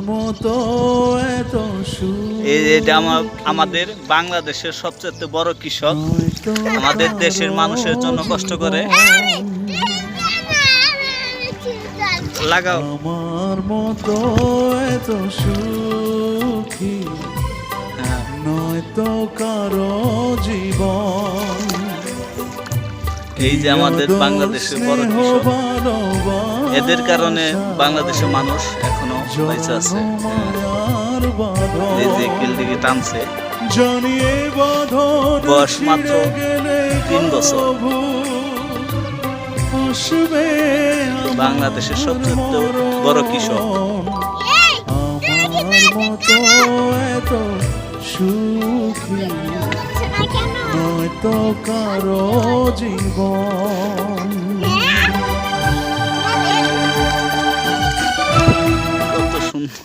মতো এত এটা আমাদের বাংলাদেশের সবচেয়ে বড় কৃষক আমাদের দেশের মানুষের জন্য কষ্ট করে। লাগাও। আমার মতো এত সুখী নয়তো কারো জীবন। এই যে আমাদের বাংলাদেশের বড় কৃষক, এদের কারণে বাংলাদেশের মানুষ এখনো বেঁচে আছে। এই যে কিলদিকে টানছে, বয়স মাত্র 3 বছর। বাংলাদেশের সবচেয়ে বড় কৃষক। আমার মতো এত সুখী নয়তো কারো জীবন। কত সুন্দর।